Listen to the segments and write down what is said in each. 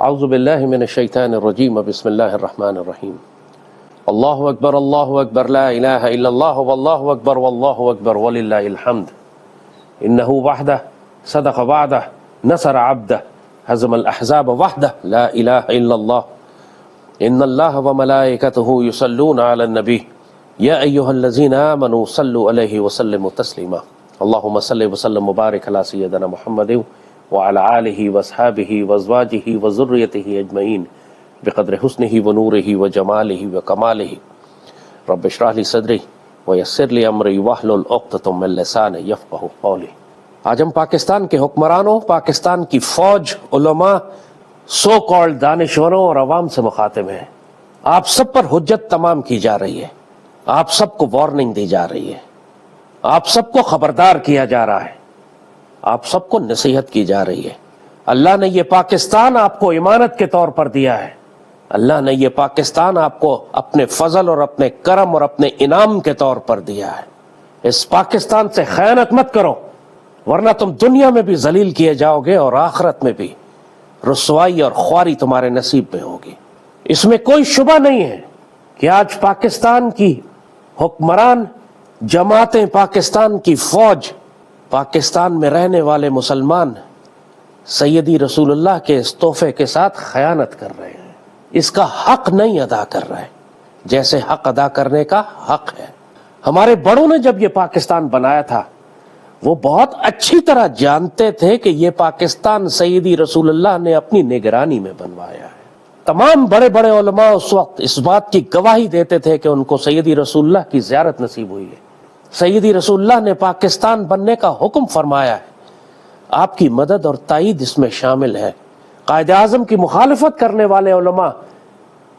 اعوذ باللہ من الشیطان الرجیم بسم اللہ الرحمن الرحیم اللہ اکبر لا الہ الا اللہ واللہ اکبر وللہ الحمد انہ وحدہ صدق وعدہ نصر عبدہ ہزم الاحزاب وحدہ لا الہ الا اللہ ان اللہ وملائکتہ یصلون علی النبی یا ایہا الذین آمنوا صلوا علیہ وسلموا تسلیما اللہم صلی وسلم مبارک علی سیدنا محمد وعلى آلہ واصحابہ وازواجہ وذریتہ اجمعین بقدر حسنہ ونورہ وجمالہ وکمالہ رب اشرح لی صدری ویسر لی امری واحلل عقدۃ من لسانی یفقہوا قولی۔ آج ہم پاکستان کے حکمرانوں، پاکستان کی فوج، علماء، سو کالڈ دانشوروں اور عوام سے مخاطب ہیں۔ آپ سب پر حجت تمام کی جا رہی ہے، آپ سب کو وارننگ دی جا رہی ہے، آپ سب کو خبردار کیا جا رہا ہے، آپ سب کو نصیحت کی جا رہی ہے۔ اللہ نے یہ پاکستان آپ کو امانت کے طور پر دیا ہے، اللہ نے یہ پاکستان آپ کو اپنے فضل اور اپنے کرم اور اپنے انعام کے طور پر دیا ہے۔ اس پاکستان سے خیانت مت کرو، ورنہ تم دنیا میں بھی ذلیل کیے جاؤ گے اور آخرت میں بھی رسوائی اور خواری تمہارے نصیب میں ہوگی۔ اس میں کوئی شبہ نہیں ہے کہ آج پاکستان کی حکمران جماعتیں، پاکستان کی فوج، پاکستان میں رہنے والے مسلمان سیدی رسول اللہ کے اس تحفے کے ساتھ خیانت کر رہے ہیں، اس کا حق نہیں ادا کر رہے جیسے حق ادا کرنے کا حق ہے۔ ہمارے بڑوں نے جب یہ پاکستان بنایا تھا وہ بہت اچھی طرح جانتے تھے کہ یہ پاکستان سیدی رسول اللہ نے اپنی نگرانی میں بنوایا ہے۔ تمام بڑے بڑے علماء اس وقت اس بات کی گواہی دیتے تھے کہ ان کو سیدی رسول اللہ کی زیارت نصیب ہوئی ہے، سیدی رسول اللہ نے پاکستان بننے کا حکم فرمایا ہے، آپ کی مدد اور تائید اس میں شامل ہے۔ قائد اعظم کی مخالفت کرنے والے علماء،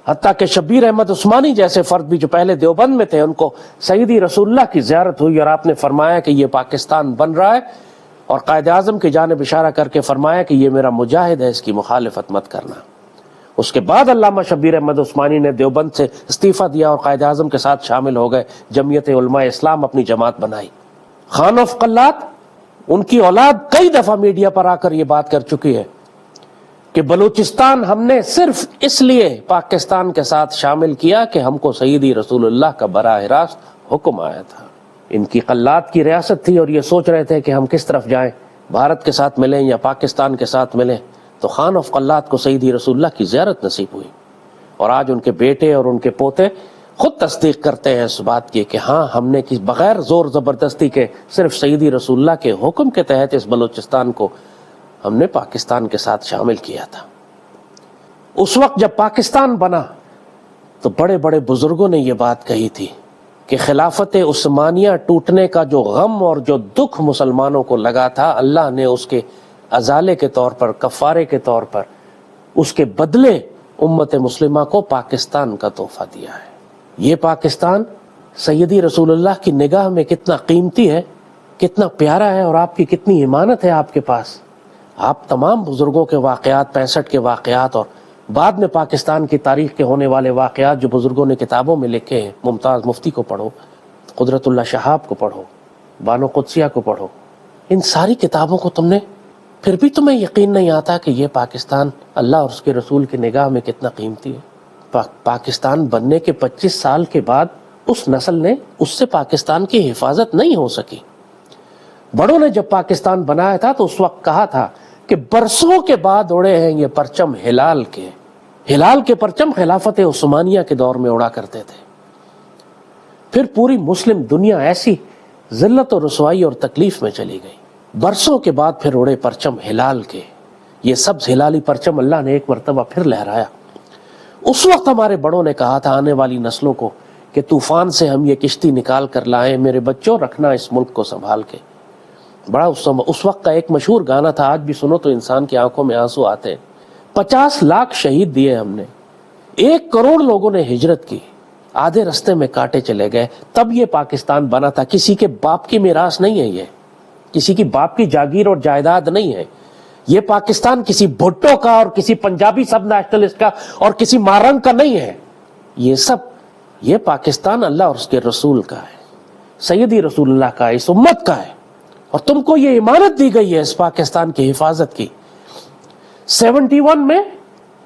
حتیٰ کہ شبیر احمد عثمانی جیسے فرد بھی جو پہلے دیوبند میں تھے، ان کو سیدی رسول اللہ کی زیارت ہوئی اور آپ نے فرمایا کہ یہ پاکستان بن رہا ہے، اور قائد اعظم کی جانب اشارہ کر کے فرمایا کہ یہ میرا مجاہد ہے، اس کی مخالفت مت کرنا۔ اس کے بعد علامہ شبیر احمد عثمانی نے دیوبند سے استعفیٰ دیا اور قائد اعظم کے ساتھ شامل ہو گئے، جمعیت علماء اسلام اپنی جماعت بنائی۔ خان آف قلات، ان کی اولاد کئی دفعہ میڈیا پر آ کر یہ بات کر چکی ہے کہ بلوچستان ہم نے صرف اس لیے پاکستان کے ساتھ شامل کیا کہ ہم کو سیدی رسول اللہ کا براہ راست حکم آیا تھا۔ ان کی قلات کی ریاست تھی اور یہ سوچ رہے تھے کہ ہم کس طرف جائیں، بھارت کے ساتھ ملیں یا پاکستان کے ساتھ ملیں، تو خان آف قلات کو سیدی رسول اللہ کی زیارت نصیب ہوئی، اور آج ان کے بیٹے اور ان کے پوتے خود تصدیق کرتے ہیں اس بات کی کہ ہاں ہم نے بغیر زور زبردستی کے صرف سیدی رسول اللہ کے حکم کے تحت اس بلوچستان کو ہم نے پاکستان کے ساتھ شامل کیا تھا۔ اس وقت جب پاکستان بنا تو بڑے بڑے بزرگوں نے یہ بات کہی تھی کہ خلافت عثمانیہ ٹوٹنے کا جو غم اور جو دکھ مسلمانوں کو لگا تھا، اللہ نے اس کے ازالے کے طور پر، کفارے کے طور پر، اس کے بدلے امت مسلمہ کو پاکستان کا تحفہ دیا ہے۔ یہ پاکستان سیدی رسول اللہ کی نگاہ میں کتنا قیمتی ہے، کتنا پیارا ہے، اور آپ کی کتنی امانت ہے آپ کے پاس۔ آپ تمام بزرگوں کے واقعات، 65 کے واقعات اور بعد میں پاکستان کی تاریخ کے ہونے والے واقعات جو بزرگوں نے کتابوں میں لکھے ہیں، ممتاز مفتی کو پڑھو، قدرت اللہ شہاب کو پڑھو، بانو قدسیہ کو پڑھو، ان ساری کتابوں کو تم نے، پھر بھی تمہیں یقین نہیں آتا کہ یہ پاکستان اللہ اور اس کے رسول کی نگاہ میں کتنا قیمتی ہے۔ پاکستان بننے کے 25 سال کے بعد اس نسل نے، اس سے پاکستان کی حفاظت نہیں ہو سکی۔ بڑوں نے جب پاکستان بنایا تھا تو اس وقت کہا تھا کہ برسوں کے بعد اڑے ہیں یہ پرچم ہلال کے۔ ہلال کے پرچم خلافت عثمانیہ کے دور میں اڑا کرتے تھے۔ پھر پوری مسلم دنیا ایسی ذلت و رسوائی اور تکلیف میں چلی گئی۔ برسوں کے بعد پھر اڑے پرچم ہلال کے، یہ سبز ہلالی پرچم اللہ نے ایک مرتبہ پھر لہرایا۔ اس وقت ہمارے بڑوں نے کہا تھا آنے والی نسلوں کو کہ طوفان سے ہم یہ کشتی نکال کر لائیں، میرے بچوں رکھنا اس ملک کو سنبھال کے۔ بڑا اس وقت کا ایک مشہور گانا تھا، آج بھی سنو تو انسان کی آنکھوں میں آنسو آتے ہیں۔ 50 لاکھ شہید دیے ہم نے، 1 کروڑ لوگوں نے ہجرت کی، آدھے رستے میں کاٹے چلے گئے، تب یہ پاکستان بنا تھا۔ کسی کے باپ کی میراث نہیں ہے، یہ کسی کی باپ کی جاگیر اور جائیداد نہیں ہے۔ یہ پاکستان کسی بھٹو کا اور کسی پنجابی سب نیشنلسٹ کا اور کسی مارنگ کا نہیں ہے، یہ پاکستان اللہ اور اس کے رسول کا ہے، سیدی رسول اللہ کا ہے، اس امت کا ہے، اور تم کو یہ امانت دی گئی ہے اس پاکستان کی حفاظت کی۔ 71 میں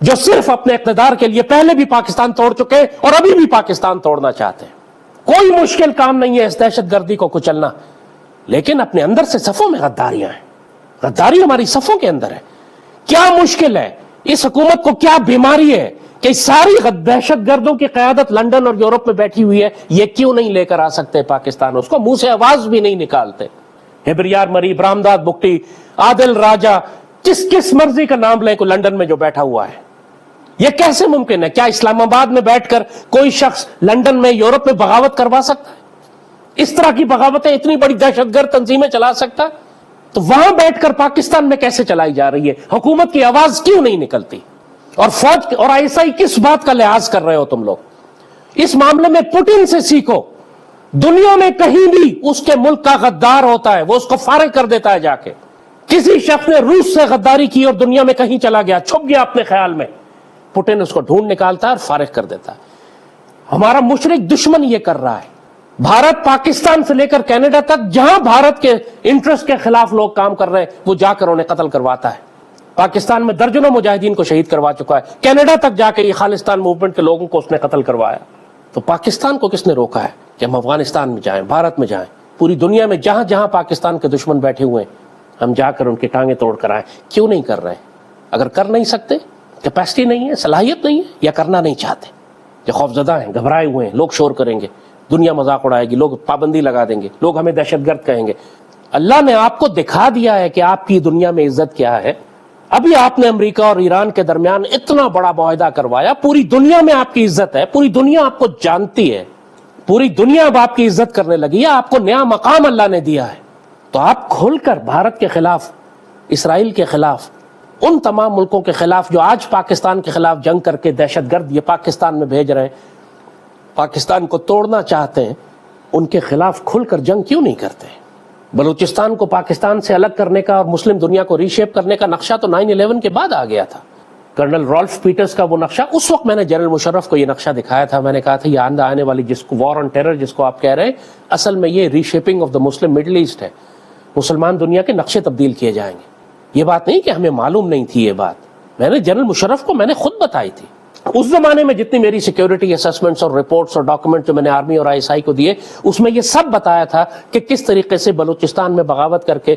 جو صرف اپنے اقتدار کے لیے پہلے بھی پاکستان توڑ چکے اور ابھی بھی پاکستان توڑنا چاہتے ہیں. کوئی مشکل کام نہیں ہے اس دہشت گردی کو کچلنا، لیکن اپنے اندر سے صفوں میں غداریاں ہیں. غداری ہماری صفوں کے اندر ہے. کیا مشکل ہے، اس حکومت کو کیا بیماری ہے کہ ساری دہشت گردوں کی قیادت لندن اور یورپ میں بیٹھی ہوئی ہے؟ یہ کیوں نہیں لے کر آ سکتے پاکستان؟ اس کو منہ سے آواز بھی نہیں نکالتے. ہبریار مری، برامداد بگٹی، عادل راجہ، کس مرضی کا نام لیں کو لندن میں جو بیٹھا ہوا ہے. یہ کیسے ممکن ہے؟ کیا اسلام آباد میں بیٹھ کر کوئی شخص لندن میں، یورپ میں بغاوت کروا سکتا ہے؟ اس طرح کی بغاوتیں اتنی بڑی دہشت گرد تنظیمیں چلا سکتا ہے؟ تو وہاں بیٹھ کر پاکستان میں کیسے چلائی جا رہی ہے؟ حکومت کی آواز کیوں نہیں نکلتی؟ اور فوج اور ISI کس بات کا لحاظ کر رہے ہو تم لوگ؟ اس معاملے میں پوٹن سے سیکھو. دنیا میں کہیں بھی اس کے ملک کا غدار ہوتا ہے وہ اس کو فارغ کر دیتا ہے. جا کے کسی شخص نے روس سے غداری کی اور دنیا میں کہیں چلا گیا، چھپ گیا اپنے خیال میں، پوٹن اس کو ڈھونڈ نکالتا ہے اور فارغ کر دیتا ہے. ہمارا مشرک دشمن یہ کر رہا ہے. بھارت پاکستان سے لے کر کینیڈا تک جہاں بھارت کے انٹرسٹ کے خلاف لوگ کام کر رہے ہیں وہ جا کر انہیں قتل کرواتا ہے. پاکستان میں درجنوں مجاہدین کو شہید کروا چکا ہے. کینیڈا تک جا کے یہ خالصتان موومنٹ کے لوگوں کو اس نے قتل کروایا. تو پاکستان کو کس نے روکا ہے کہ ہم افغانستان میں جائیں، بھارت میں جائیں، پوری دنیا میں جہاں جہاں پاکستان کے دشمن بیٹھے ہوئے ہیں ہم جا کر ان کی ٹانگیں توڑ کر آئیں؟ کیوں نہیں کر رہے ہیں؟ اگر کر نہیں سکتے، کیپیسٹی نہیں ہے، صلاحیت نہیں ہے، یا کرنا نہیں چاہتے، یا خوفزدہ ہیں، گھبرائے ہوئے ہیں، لوگ شور کریں گے، دنیا مذاق اڑائے گی، لوگ پابندی لگا دیں گے، لوگ ہمیں دہشت گرد کہیں گے. اللہ نے آپ کو دکھا دیا ہے کہ آپ کی دنیا میں عزت کیا ہے. ابھی آپ نے امریکہ اور ایران کے درمیان اتنا بڑا معاہدہ کروایا، پوری دنیا میں آپ کی عزت ہے، پوری دنیا آپ کو جانتی ہے، پوری دنیا اب آپ کی عزت کرنے لگی ہے، آپ کو نیا مقام اللہ نے دیا ہے. تو آپ کھل کر بھارت کے خلاف، اسرائیل کے خلاف، ان تمام ملکوں کے خلاف جو آج پاکستان کے خلاف جنگ کر کے دہشت گرد یہ پاکستان میں بھیج رہے ہیں، پاکستان کو توڑنا چاہتے ہیں، ان کے خلاف کھل کر جنگ کیوں نہیں کرتے؟ بلوچستان کو پاکستان سے الگ کرنے کا اور مسلم دنیا کو ری شیپ کرنے کا نقشہ تو 9/11 کے بعد آ گیا تھا. کرنل رالف پیٹرز کا وہ نقشہ، اس وقت میں نے جنرل مشرف کو یہ نقشہ دکھایا تھا. میں نے کہا تھا یہ آنے والی جس کو وار آن ٹیرر جس کو آپ کہہ رہے ہیں، اصل میں یہ reshaping of the Muslim Middle East ہے. مسلمان دنیا کے نقشے تبدیل کیے جائیں گے. یہ بات نہیں کہ ہمیں معلوم نہیں تھی، یہ بات میں نے جنرل مشرف کو میں نے خود بتائی تھی. اس زمانے میں جتنی میری سیکیورٹی اسسمنٹس اور رپورٹس اور ڈاکومنٹ جو میں نے آرمی اور ISI کو دیے، اس میں یہ سب بتایا تھا کہ کس طریقے سے بلوچستان میں بغاوت کر کے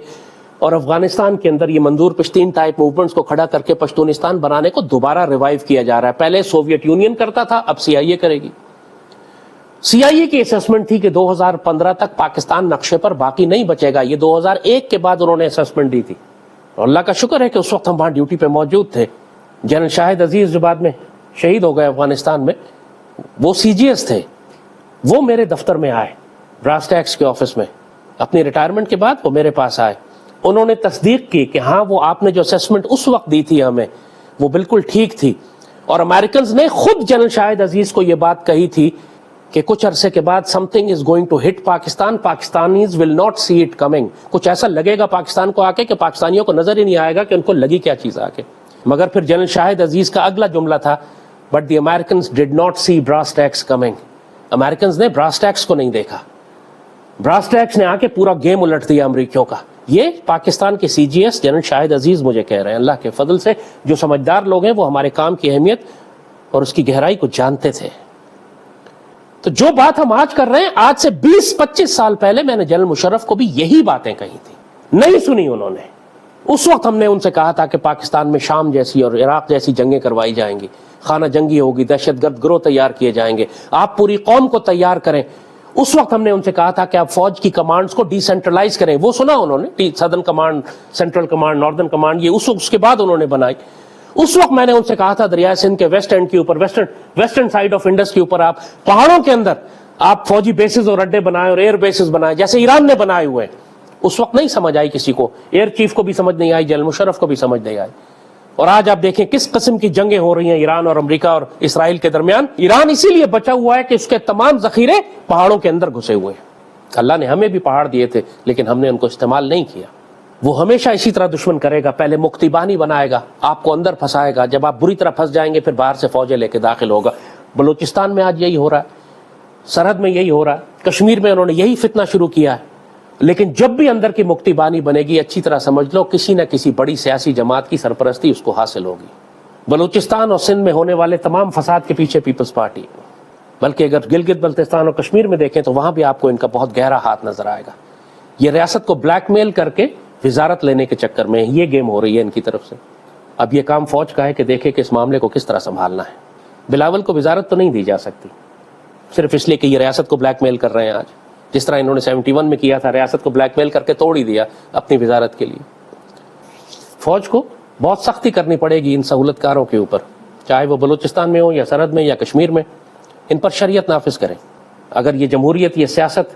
اور افغانستان کے اندر یہ منظور پشتین ٹائپ موومنٹس کو کھڑا کر کے پشتونستان بنانے کو دوبارہ ریوائیو کیا جا رہا ہے. پہلے سوویت یونین کرتا تھا، اب CIA کرے گی. CIA کی اسسمنٹ تھی کہ 2015 تک پاکستان نقشے پر باقی نہیں بچے گا. یہ 2001 کے بعد انہوں نے اسسمنٹ دی تھی. اور اللہ کا شکر ہے کہ اس وقت ہم وہاں ڈیوٹی پہ موجود تھے. جنرل شاہد عزیز جو بعد میں شہید ہو گئے افغانستان میں، وہ CGS تھے. وہ میرے دفتر میں آئے، براس ٹیکس کے آفس میں، اپنی ریٹائرمنٹ کے بعد وہ میرے پاس آئے. انہوں نے تصدیق کی کہ ہاں وہ آپ نے جو اسسمنٹ اس وقت دی تھی ہمیں وہ بالکل ٹھیک تھی. اور امریکنز نے خود جنرل شاہد عزیز کو یہ بات کہی تھی کہ کچھ عرصے کے بعد something is going to hit Pakistan, Pakistanis will not see it coming. کچھ ایسا لگے گا پاکستان کو آ کے کہ پاکستانیوں کو نظر ہی نہیں آئے گا کہ ان کو لگی کیا چیز آ کے. مگر پھر جنرل شاہد عزیز کا اگلا جملہ تھا، but the Americans did not see brass tacks coming. Americans نے براس ٹیکس کو نہیں دیکھا. براس ٹیکس نے آ کے پورا گیم الٹ دیا امریکیوں کا. یہ پاکستان کے CGS جنرل شاہد عزیز مجھے کہہ رہے ہیں. اللہ کے فضل سے جو سمجھدار لوگ ہیں وہ ہمارے کام کی اہمیت اور اس کی گہرائی کو جانتے تھے. تو جو بات ہم آج کر رہے ہیں، آج سے 20-25 سال پہلے میں نے جنرل مشرف کو بھی یہی باتیں کہی تھی. نہیں سنی انہوں نے. اس وقت ہم نے ان سے کہا تھا کہ پاکستان میں شام جیسی اور عراق جیسی جنگیں کروائی جائیں گی، خانہ جنگی ہوگی، دہشت گرد گروہ تیار کیے جائیں گے، آپ پوری قوم کو تیار کریں. اس وقت ہم نے ان سے کہا تھا کہ آپ فوج کی کمانڈز کو ڈی سینٹرلائز کریں. وہ سنا انہوں نے، southern command, central command, northern command, یہ اس کے بعد انہوں نے بنائی. اس وقت میں نے ان سے کہا تھا دریائے سندھ کے ویسٹ اینڈ کے اوپر، ویسٹرن سائڈ آف انڈس کے اوپر، آپ پہاڑوں کے اندر آپ فوجی بیسز اور اڈے بنائیں اور ایئر بیسز بنائیں جیسے ایران نے بنائے ہوئے ہیں. اس وقت نہیں سمجھ آئی کسی کو، ایئر چیف کو بھی سمجھ نہیں آئی، جنرل مشرف کو بھی سمجھ نہیں آئی. اور آج آپ دیکھیں کس قسم کی جنگیں ہو رہی ہیں ایران اور امریکہ اور اسرائیل کے درمیان. ایران اسی لیے بچا ہوا ہے کہ اس کے تمام ذخیرے پہاڑوں کے اندر گھسے ہوئے ہیں. اللہ نے ہمیں بھی پہاڑ دیے تھے لیکن ہم نے ان کو استعمال نہیں کیا. وہ ہمیشہ اسی طرح دشمن کرے گا، پہلے مکتی بانی بنائے گا، آپ کو اندر پھنسائے گا، جب آپ بری طرح پھنس جائیں گے پھر باہر سے فوجیں لے کے داخل ہوگا. بلوچستان میں آج یہی ہو رہا ہے، سرحد میں یہی ہو رہا ہے، کشمیر میں انہوں نے یہی فتنہ شروع کیا ہے. لیکن جب بھی اندر کی مکتی بانی بنے گی، اچھی طرح سمجھ لو کسی نہ کسی بڑی سیاسی جماعت کی سرپرستی اس کو حاصل ہوگی. بلوچستان اور سندھ میں ہونے والے تمام فساد کے پیچھے پیپلز پارٹی، بلکہ اگر گلگت بلتستان اور کشمیر میں دیکھیں تو وہاں بھی آپ کو ان کا بہت گہرا ہاتھ نظر آئے گا. یہ ریاست کو بلیک میل کر کے وزارت لینے کے چکر میں یہ گیم ہو رہی ہے ان کی طرف سے. اب یہ کام فوج کا ہے کہ دیکھے کہ اس معاملے کو کس طرح سنبھالنا ہے. بلاول کو وزارت تو نہیں دی جا سکتی صرف اس لیے کہ یہ ریاست کو بلیک میل کر رہے ہیں. آج جس طرح انہوں نے 71 میں کیا تھا، ریاست کو بلیک میل کر کے توڑ ہی دیا اپنی وزارت کے لیے. فوج کو بہت سختی کرنی پڑے گی ان سہولت کاروں کے اوپر، چاہے وہ بلوچستان میں ہو یا سرحد میں یا کشمیر میں. ان پر شریعت نافذ کریں. اگر یہ جمہوریت، یہ سیاست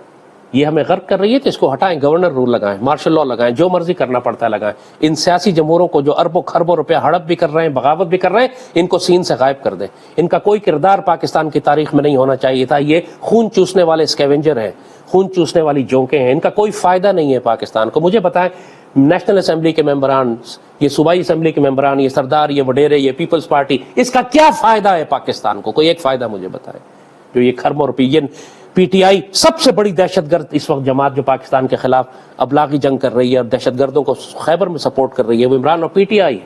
یہ ہمیں غرق کر رہی ہے تو اس کو ہٹائیں، گورنر رول لگائیں، مارشل لا لگائیں، جو مرضی کرنا پڑتا ہے لگائیں. ان سیاسی جمہوروں کو جو اربوں خربوں روپیہ ہڑپ بھی کر رہے ہیں، بغاوت بھی کر رہے ہیں، ان کو سین سے غائب کر دیں. ان کا کوئی کردار پاکستان کی تاریخ میں نہیں ہونا چاہیے تھا. یہ خون چوسنے والے اسکیونجر ہیں، خون چوسنے والی جونکیں ہیں. ان کا کوئی فائدہ نہیں ہے پاکستان کو. مجھے بتائیں، نیشنل اسمبلی کے ممبران، یہ صوبائی اسمبلی کے ممبران، یہ سردار، یہ وڈیرے، یہ پیپلز پارٹی، اس کا کیا فائدہ ہے پاکستان کو؟ کوئی ایک فائدہ مجھے بتائیں. جو یہ خرم اور پی ٹی آئی سب سے بڑی دہشت گرد اس وقت جماعت جو پاکستان کے خلاف ابلاغی جنگ کر رہی ہے اور دہشت گردوں کو خیبر میں سپورٹ کر رہی ہے، وہ عمران اور پی ٹی آئی ہے.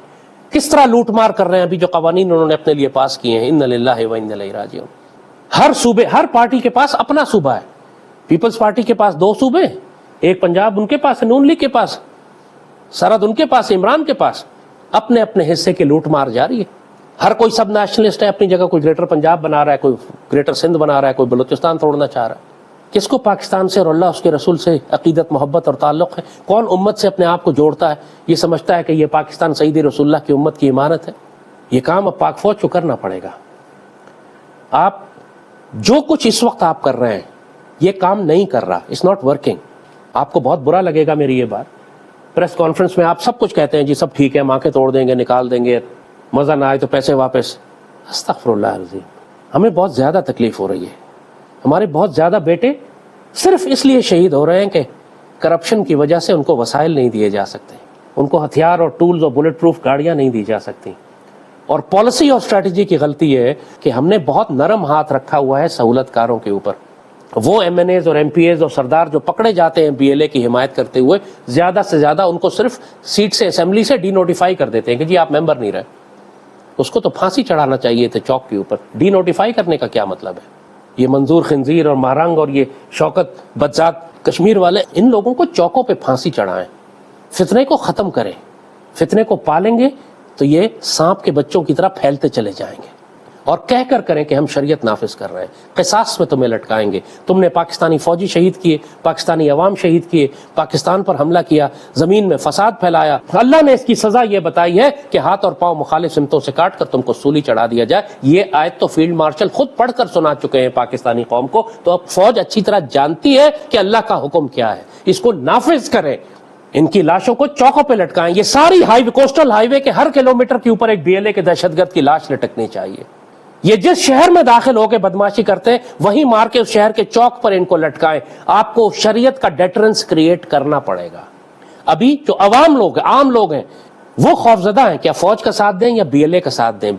کس طرح لوٹ مار کر رہے ہیں ابھی جو قوانین انہوں نے اپنے لیے پاس کیے ہیں. ان للہ و انا الیہ راجعون. ہر صوبے، ہر پارٹی کے پاس اپنا صوبہ ہے. پیپلز پارٹی کے پاس 2 صوبے، ایک پنجاب ان کے پاس ہے، نون لیگ کے پاس، سرحد ان کے پاس، عمران کے پاس. اپنے اپنے حصے کی لوٹ مار جاری ہے. ہر کوئی سب نیشنلسٹ ہے اپنی جگہ. کوئی گریٹر پنجاب بنا رہا ہے، کوئی گریٹر سندھ بنا رہا ہے، کوئی بلوچستان توڑنا چاہ رہا ہے. کس کو پاکستان سے اور اللہ اس کے رسول سے عقیدت، محبت اور تعلق ہے؟ کون امت سے اپنے آپ کو جوڑتا ہے، یہ سمجھتا ہے کہ یہ پاکستان سیدی رسول اللہ کی امت کی امانت ہے؟ یہ کام اب پاک فوج کو کرنا پڑے گا. آپ جو کچھ اس وقت آپ کر رہے ہیں یہ کام نہیں کر رہا. It's not working. آپ کو بہت برا لگے گا میری یہ بات. پریس کانفرنس میں آپ سب کچھ کہتے ہیں، جی سب ٹھیک ہے، آنکھیں توڑ دیں گے، نکال دیں گے، مزہ نہ آئے تو پیسے واپس. استغفر اللہ العظیم. ہمیں بہت زیادہ تکلیف ہو رہی ہے. ہمارے بہت زیادہ بیٹے صرف اس لیے شہید ہو رہے ہیں کہ کرپشن کی وجہ سے ان کو وسائل نہیں دیے جا سکتے، ان کو ہتھیار اور ٹولز اور بلٹ پروف گاڑیاں نہیں دی جا سکتی. اور پالیسی اور اسٹریٹجی کی غلطی یہ ہے کہ ہم نے بہت نرم ہاتھ رکھا ہوا ہے سہولت کاروں کے اوپر. وہ ایم این ایز اور ایم پی ایز اور سردار جو پکڑے جاتے ہیں بی ایل اے کی حمایت کرتے ہوئے، زیادہ سے زیادہ ان کو صرف سیٹ سے، اسمبلی سے ڈی نوٹیفائی کر دیتے ہیں کہ جی آپ ممبر نہیں رہے. اس کو تو پھانسی چڑھانا چاہیے تھے چوک کے اوپر. ڈی نوٹیفائی کرنے کا کیا مطلب ہے؟ یہ منظور خنزیر اور مہرنگ اور یہ شوکت بدذات کشمیر والے، ان لوگوں کو چوکوں پہ پھانسی چڑھائیں، فتنے کو ختم کریں. فتنے کو پالیں گے تو یہ سانپ کے بچوں کی طرح پھیلتے چلے جائیں گے. اور کہہ کر کریں کہ ہم شریعت نافذ کر رہے ہیں، قصاص میں تمہیں لٹکائیں گے. تم نے پاکستانی فوجی شہید کیے، پاکستانی عوام شہید کیے، پاکستان پر حملہ کیا، زمین میں فساد پھیلایا. اللہ نے اس کی سزا یہ بتائی ہے کہ ہاتھ اور پاؤں مخالف سمتوں سے کاٹ کر تم کو سولی چڑھا دیا جائے. یہ آیت تو فیلڈ مارشل خود پڑھ کر سنا چکے ہیں پاکستانی قوم کو. تو اب فوج اچھی طرح جانتی ہے کہ اللہ کا حکم کیا ہے، اس کو نافذ کریں. ان کی لاشوں کو چوکوں پہ لٹکائیں. یہ ساری کوسٹل ہائی وے کے ہر کلومیٹر کے اوپر ایک بی ایل اے کے دہشت گرد کی لاش لٹکنی چاہیے. یہ جس شہر میں داخل ہو کے بدماشی کرتے ہیں وہیں مار کے اس شہر کے چوک پر ان کو لٹکائیں. آپ کو شریعت کا ڈیٹرنس کریٹ کرنا پڑے گا. ابھی جو عوام لوگ ہیں، عام لوگ ہیں، وہ خوفزدہ ہیں. کیا فوج کا ساتھ دیں یا بی ایل اے کا ساتھ دیں؟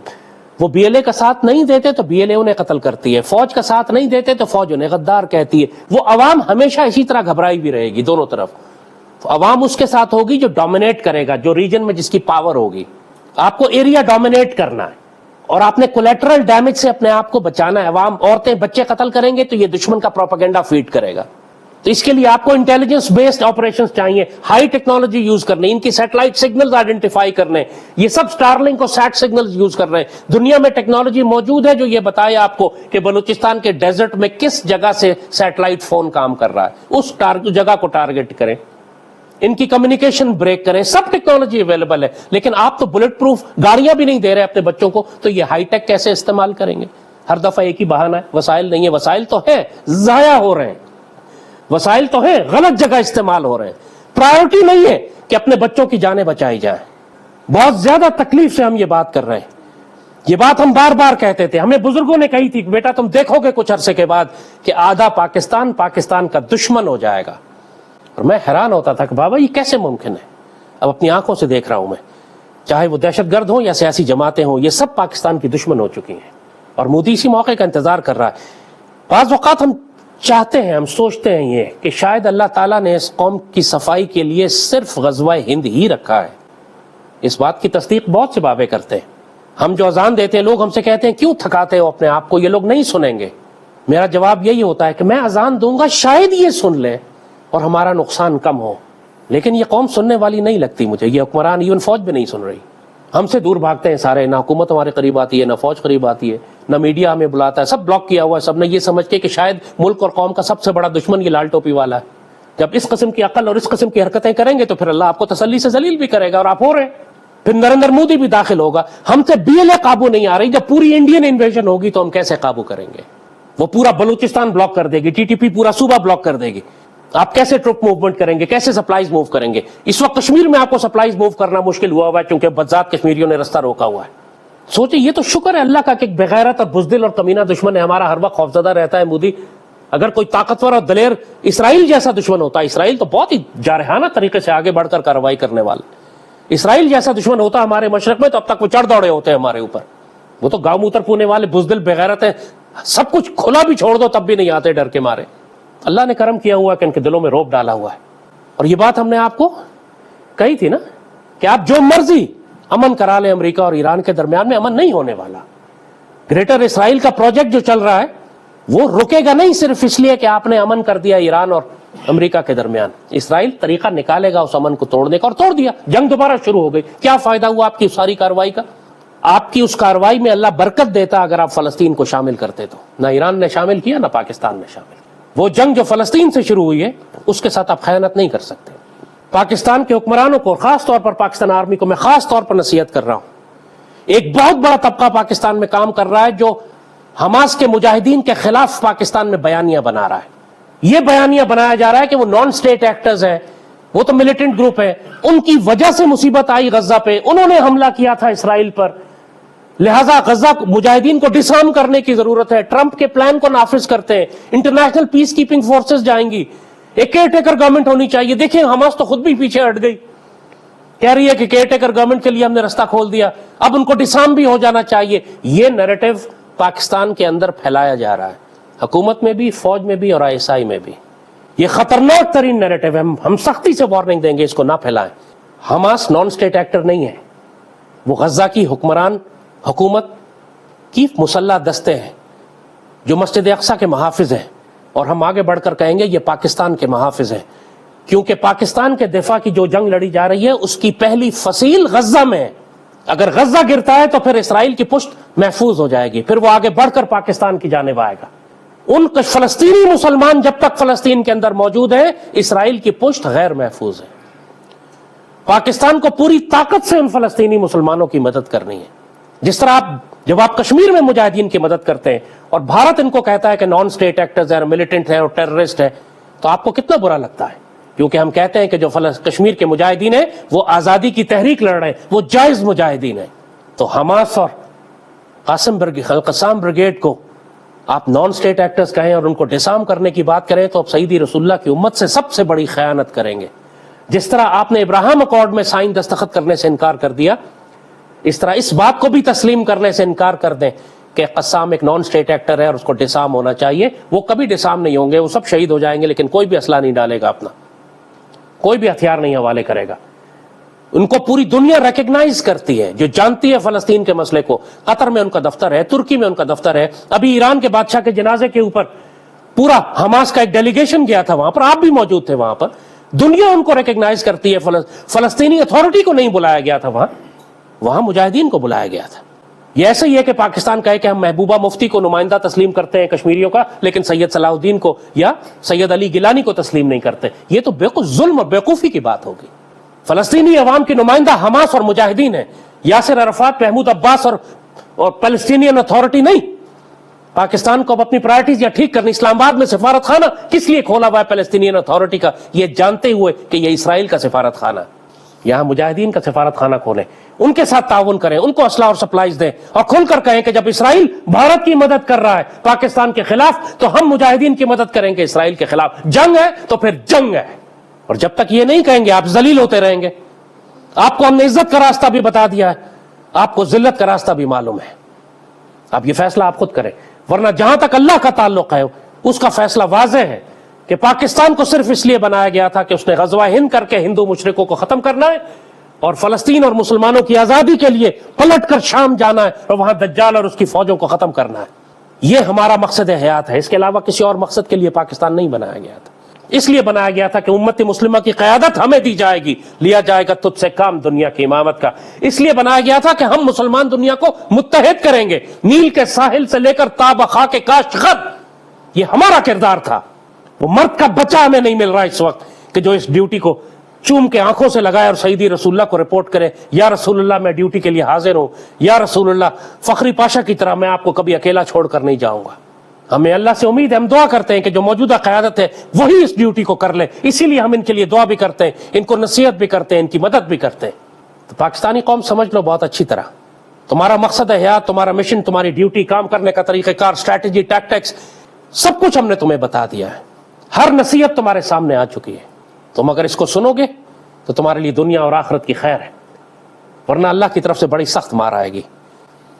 وہ بی ایل اے کا ساتھ نہیں دیتے تو بی ایل اے انہیں قتل کرتی ہے، فوج کا ساتھ نہیں دیتے تو فوج انہیں غدار کہتی ہے. وہ عوام ہمیشہ اسی طرح گھبرائی بھی رہے گی دونوں طرف. عوام اس کے ساتھ ہوگی جو ڈومینیٹ کرے گا، جو ریجن میں جس کی پاور ہوگی. آپ کو ایریا ڈومینیٹ کرنا ہے اور آپ نے کولیٹرل ڈیمیج سے اپنے آپ کو بچانا ہے. عوام، عورتیں، بچے قتل کریں گے تو یہ دشمن کا پروپیگنڈا فیڈ کرے گا. تو اس کے لیے آپ کو انٹیلیجنس بیسڈ آپریشنز چاہیے، ہائی ٹیکنالوجی یوز کرنے، ان کی سیٹلائٹ سگنلز آئیڈینٹیفائی کرنے. یہ سب سٹار لنک اور سیٹ سگنلز یوز کر رہے ہیں. دنیا میں ٹیکنالوجی موجود ہے جو یہ بتائے آپ کو کہ بلوچستان کے ڈیزرٹ میں کس جگہ سے سیٹلائٹ فون کام کر رہا ہے. اس جگہ کو ٹارگٹ کریں، ان کی کمیونیکیشن بریک کریں. سب ٹیکنالوجی اویلیبل ہے. لیکن آپ تو بلٹ پروف گاڑیاں بھی نہیں دے رہے اپنے بچوں کو، تو یہ ہائی ٹیک کیسے استعمال کریں گے؟ ہر دفعہ ایک ہی بہانہ ہے، وسائل نہیں ہے. وسائل تو ہیں، ضائع ہو رہے ہیں. وسائل تو ہیں، غلط جگہ استعمال ہو رہے ہیں. پرائیورٹی نہیں ہے کہ اپنے بچوں کی جانیں بچائی جائیں. بہت زیادہ تکلیف سے ہم یہ بات کر رہے ہیں. یہ بات ہم بار بار کہتے تھے. ہمیں بزرگوں نے کہی تھی کہ بیٹا تم دیکھو گے کچھ عرصے کے بعد کہ آدھا پاکستان کا دشمن ہو جائے گا. اور میں حیران ہوتا تھا کہ بابا یہ کیسے ممکن ہے؟ اب اپنی آنکھوں سے دیکھ رہا ہوں میں، چاہے وہ دہشت گرد ہوں یا سیاسی جماعتیں ہوں، یہ سب پاکستان کی دشمن ہو چکی ہیں. اور مودی اسی موقع کا انتظار کر رہا ہے. بعض اوقات ہم چاہتے ہیں، ہم سوچتے ہیں یہ کہ شاید اللہ تعالیٰ نے اس قوم کی صفائی کے لیے صرف غزوہ ہند ہی رکھا ہے. اس بات کی تصدیق بہت سے بابے کرتے ہیں. ہم جو اذان دیتے ہیں لوگ ہم سے کہتے ہیں کیوں تھکاتے ہو اپنے آپ کو, یہ لوگ نہیں سنیں گے. میرا جواب یہی ہوتا ہے کہ میں اذان دوں گا شاید یہ سن لیں اور ہمارا نقصان کم ہو, لیکن یہ قوم سننے والی نہیں لگتی مجھے. یہ حکمران ایون فوج بھی نہیں سن رہی. ہم سے دور بھاگتے ہیں سارے, نہ حکومت ہمارے قریب آتی ہے, نہ فوج قریب آتی ہے, نہ میڈیا ہمیں بلاتا ہے, سب بلاک کیا ہوا ہے سب نے, یہ سمجھ کے کہ شاید ملک اور قوم کا سب سے بڑا دشمن یہ لال ٹوپی والا ہے. جب اس قسم کی عقل اور اس قسم کی حرکتیں کریں گے تو پھر اللہ آپ کو تسلی سے ذلیل بھی کرے گا, اور آپ ہو رہے ہیں. پھر نریندر مودی بھی داخل ہوگا. ہم سے BLA قابو نہیں آ رہی, جب پوری انڈین انویژن ہوگی تو ہم کیسے قابو کریں گے؟ وہ پورا بلوچستان بلاک کر دے گی, TTP پورا صوبہ بلاک کر دے گی. آپ کیسے ٹروپ موومنٹ کریں گے, کیسے سپلائیز موو کریں گے؟ اس وقت کشمیر میں آپ کو سپلائیز موو کرنا مشکل ہوا ہے کیونکہ بذات کشمیریوں نے رستہ روکا ہوا ہے. سوچیں, یہ تو شکر ہے اللہ کا کہ ایک بغیرت اور بزدل اور کمینہ دشمن ہے ہمارا, ہر وقت خوفزدہ رہتا ہے مودی. اگر کوئی طاقتور اور دلیر اسرائیل جیسا دشمن ہوتا, اسرائیل تو بہت ہی جارحانہ طریقے سے آگے بڑھ کر کارروائی کرنے والا, اسرائیل جیسا دشمن ہوتا ہمارے مشرق میں تو اب تک وہ چڑھ دوڑے ہوتے ہیں ہمارے اوپر. وہ تو گاؤں موتر پونے والے بزدل بغیرت ہیں, سب کچھ کھلا بھی چھوڑ دو تب بھی نہیں آتے ڈر کے مارے. اللہ نے کرم کیا ہوا کہ ان کے دلوں میں رعب ڈالا ہوا ہے. اور یہ بات ہم نے آپ کو کہی تھی نا کہ آپ جو مرضی امن کرا لیں, امریکہ اور ایران کے درمیان میں امن نہیں ہونے والا. گریٹر اسرائیل کا پروجیکٹ جو چل رہا ہے وہ رکے گا نہیں صرف اس لیے کہ آپ نے امن کر دیا ایران اور امریکہ کے درمیان. اسرائیل طریقہ نکالے گا اس امن کو توڑنے کا, اور توڑ دیا, جنگ دوبارہ شروع ہو گئی. کیا فائدہ ہوا آپ کی ساری کارروائی کا؟ آپ کی اس کارروائی میں اللہ برکت دیتا اگر آپ فلسطین کو شامل کرتے تو. نہ ایران نے شامل کیا, نہ پاکستان نے شامل کیا. وہ جنگ جو فلسطین سے شروع ہوئی ہے اس کے ساتھ آپ خیانت نہیں کر سکتے. پاکستان کے حکمرانوں کو, خاص طور پر پاکستان آرمی کو میں خاص طور پر نصیحت کر رہا ہوں. ایک بہت بڑا طبقہ پاکستان میں کام کر رہا ہے جو حماس کے مجاہدین کے خلاف پاکستان میں بیانیہ بنا رہا ہے. یہ بیانیہ بنایا جا رہا ہے کہ وہ نان سٹیٹ ایکٹرز ہیں, وہ تو ملیٹنٹ گروپ ہیں, ان کی وجہ سے مصیبت آئی غزہ پہ, انہوں نے حملہ کیا تھا اسرائیل پر, لہذا غزہ مجاہدین کو ڈسارم کرنے کی ضرورت ہے. ٹرمپ کے پلان کو نافذ کرتے ہیں, انٹرنیشنل پیس کیپنگ فورسز جائیں گی, ایک کیئر ٹیکر گورنمنٹ ہونی چاہیے. دیکھیں حماس تو خود بھی پیچھے ہٹ گئی, کہہ رہی ہے کہ کیئر ٹیکر گورنمنٹ کے لیے ہم نے رستہ کھول دیا, اب ان کو ڈسارم بھی ہو جانا چاہیے. یہ نیریٹو پاکستان کے اندر پھیلایا جا رہا ہے, حکومت میں بھی, فوج میں بھی, اور ISI میں بھی. یہ خطرناک ترین نیریٹو ہے, ہم سختی سے وارننگ دیں گے اس کو نہ پھیلائیں. حماس نان سٹیٹ ایکٹر نہیں ہے, وہ غزہ کی حکمران حکومت کی مسلح دستے ہیں جو مسجد اقصی کے محافظ ہیں, اور ہم آگے بڑھ کر کہیں گے یہ پاکستان کے محافظ ہیں, کیونکہ پاکستان کے دفاع کی جو جنگ لڑی جا رہی ہے اس کی پہلی فصیل غزہ میں ہے. اگر غزہ گرتا ہے تو پھر اسرائیل کی پشت محفوظ ہو جائے گی, پھر وہ آگے بڑھ کر پاکستان کی جانب آئے گا. ان فلسطینی مسلمان جب تک فلسطین کے اندر موجود ہیں اسرائیل کی پشت غیر محفوظ ہے. پاکستان کو پوری طاقت سے ان فلسطینی مسلمانوں کی مدد کرنی ہے. جس طرح جب آپ کشمیر میں مجاہدین کی مدد کرتے ہیں اور بھارت ان کو کہتا ہے کہ نان سٹیٹ ایکٹرز ہیں, ملیٹنٹ ہیں اور ٹیررسٹ ہیں, تو آپ کو کتنا برا لگتا ہے؟ کیونکہ ہم کہتے ہیں کہ جو کشمیر کے مجاہدین ہیں وہ آزادی کی تحریک لڑ رہے ہیں, وہ جائز مجاہدین ہیں. تو حماس اور قسام بریگیڈ کو آپ نان سٹیٹ ایکٹرز کہیں اور ان کو ڈسارم کرنے کی بات کریں تو آپ سیدی رسول اللہ کی امت سے سب سے بڑی خیانت کریں گے. جس طرح آپ نے ابراہیم اکارڈ میں سائن دستخط کرنے سے انکار کر دیا, اس طرح اس بات کو بھی تسلیم کرنے سے انکار کر دیں کہ قسام ایک نان سٹیٹ ایکٹر ہے اور اس کو ڈسارم ہونا چاہیے. وہ کبھی ڈسارم نہیں ہوں گے, وہ سب شہید ہو جائیں گے, لیکن کوئی بھی اسلحہ نہیں ڈالے گا اپنا, کوئی بھی ہتھیار نہیں حوالے کرے گا. ان کو پوری دنیا ریکگنائز کرتی ہے, جو جانتی ہے فلسطین کے مسئلے کو. قطر میں ان کا دفتر ہے, ترکی میں ان کا دفتر ہے. ابھی ایران کے بادشاہ کے جنازے کے اوپر پورا حماس کا ایک ڈیلیگیشن گیا تھا وہاں پر, آپ بھی موجود تھے وہاں پر. دنیا ان کو ریکگنائز کرتی ہے. فلسطینی اتھارٹی کو نہیں بلایا گیا تھا وہاں مجاہدین کو بلایا گیا تھا. یہ ایسے ہی ہے کہ پاکستان کہے کہ ہم محبوبہ مفتی کو نمائندہ تسلیم کرتے ہیں کشمیریوں کا, لیکن سید صلاح الدین کو یا سید علی گیلانی کو تسلیم نہیں کرتے. یہ تو بالکل ظلم اور بیوقوفی کی بات ہوگی. فلسطینی عوام کی نمائندہ حماس اور مجاہدین ہیں, یاسر عرفات, محمود عباس اور فلسطینین اتھارٹی نہیں. پاکستان کو اب اپنی پرائرٹیز یا ٹھیک کرنی. اسلام آباد میں سفارت خانہ کس لیے کھولا ہوا ہے فلسطینین اتھارٹی کا؟ یہ جانتے ہوئے کہ یہ اسرائیل کا سفارت خانہ. یہاں مجاہدین کا سفارت خانہ کھولیں, ان کے ساتھ تعاون کریں, ان کو اسلحہ اور سپلائیز دیں, اور کھل کر کہیں کہ جب اسرائیل بھارت کی مدد کر رہا ہے پاکستان کے خلاف تو ہم مجاہدین کی مدد کریں گے اسرائیل کے خلاف. جنگ ہے تو پھر جنگ ہے, اور جب تک یہ نہیں کہیں گے آپ ذلیل ہوتے رہیں گے. آپ کو ہم نے عزت کا راستہ بھی بتا دیا ہے, آپ کو ذلت کا راستہ بھی معلوم ہے. اب یہ فیصلہ آپ خود کریں, ورنہ جہاں تک اللہ کا تعلق ہے اس کا فیصلہ واضح ہے کہ پاکستان کو صرف اس لیے بنایا گیا تھا کہ اس نے غزوہ ہند کر کے ہندو مشرکوں کو ختم کرنا ہے, اور فلسطین اور مسلمانوں کی آزادی کے لیے پلٹ کر شام جانا ہے اور وہاں دجال اور اس کی فوجوں کو ختم کرنا ہے. یہ ہمارا مقصد حیات ہے. اس کے علاوہ کسی اور مقصد کے لیے پاکستان نہیں بنایا گیا تھا. اس لیے بنایا گیا تھا کہ امت مسلمہ کی قیادت ہمیں دی جائے گی, لیا جائے گا تجھ سے کام دنیا کی امامت کا. اس لیے بنایا گیا تھا کہ ہم مسلمان دنیا کو متحد کریں گے, نیل کے ساحل سے لے کر تاب خاک کاشغر. یہ ہمارا کردار تھا. وہ مرد کا بچہ ہمیں نہیں مل رہا اس وقت کہ جو اس ڈیوٹی کو چوم کے آنکھوں سے لگائے اور سیدی رسول اللہ کو رپورٹ کرے, یا رسول اللہ میں ڈیوٹی کے لیے حاضر ہوں, یا رسول اللہ فخری پاشا کی طرح میں آپ کو کبھی اکیلا چھوڑ کر نہیں جاؤں گا. ہمیں اللہ سے امید ہے, ہم دعا کرتے ہیں کہ جو موجودہ قیادت ہے وہی اس ڈیوٹی کو کر لے. اسی لیے ہم ان کے لیے دعا بھی کرتے ہیں, ان کو نصیحت بھی کرتے ہیں, ان کی مدد بھی کرتے ہیں. تو پاکستانی قوم سمجھ لو بہت اچھی طرح, تمہارا مقصد حیات, تمہارا مشن, تمہاری ڈیوٹی, کام کرنے کا طریقہ کار, اسٹریٹجی, ٹیکٹکس, سب کچھ ہم نے تمہیں بتا دیا ہے. ہر نصیحت تمہارے سامنے آ چکی ہے. تم اگر اس کو سنو گے تو تمہارے لیے دنیا اور آخرت کی خیر ہے, ورنہ اللہ کی طرف سے بڑی سخت مار آئے گی.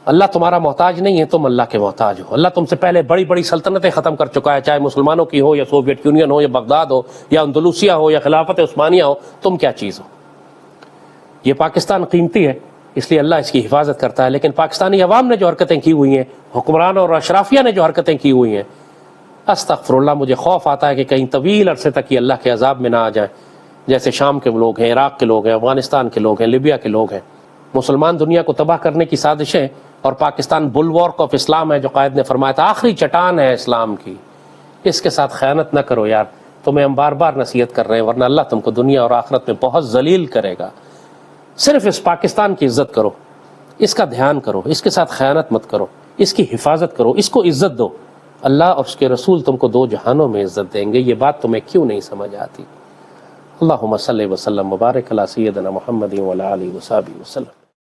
اللہ تمہارا محتاج نہیں ہے, تم اللہ کے محتاج ہو. اللہ تم سے پہلے بڑی بڑی سلطنتیں ختم کر چکا ہے, چاہے مسلمانوں کی ہو, یا سوویت یونین ہو, یا بغداد ہو, یا اندلوسیہ ہو, یا خلافت عثمانیہ ہو. تم کیا چیز ہو؟ یہ پاکستان قیمتی ہے, اس لیے اللہ اس کی حفاظت کرتا ہے. لیکن پاکستانی عوام نے جو حرکتیں کی ہوئی ہیں, حکمران اور اشرافیہ نے جو حرکتیں کی ہوئی ہیں, استغفر اللہ, مجھے خوف آتا ہے کہ کہیں طویل عرصے تک یہ اللہ کے عذاب میں نہ آ جائیں. جیسے شام کے لوگ ہیں, عراق کے لوگ ہیں, افغانستان کے لوگ ہیں, لیبیا کے لوگ ہیں. مسلمان دنیا کو تباہ کرنے کی سازشیں, اور پاکستان بلوارک آف اسلام ہے جو قائد نے فرمایا تھا, آخری چٹان ہے اسلام کی. اس کے ساتھ خیانت نہ کرو یار. تمہیں ہم بار بار نصیحت کر رہے ہیں, ورنہ اللہ تم کو دنیا اور آخرت میں بہت ذلیل کرے گا. صرف اس پاکستان کی عزت کرو, اس کا دھیان کرو, اس کے ساتھ خیانت مت کرو, اس کی حفاظت کرو, اس کو عزت دو. اللہ اور اس کے رسول تم کو 2 جہانوں میں عزت دیں گے. یہ بات تمہیں کیوں نہیں سمجھ آتی؟ اللہم صلی وسلم مبارک علی سیدنا محمد وعلی آلہ وصحبہ وسلم.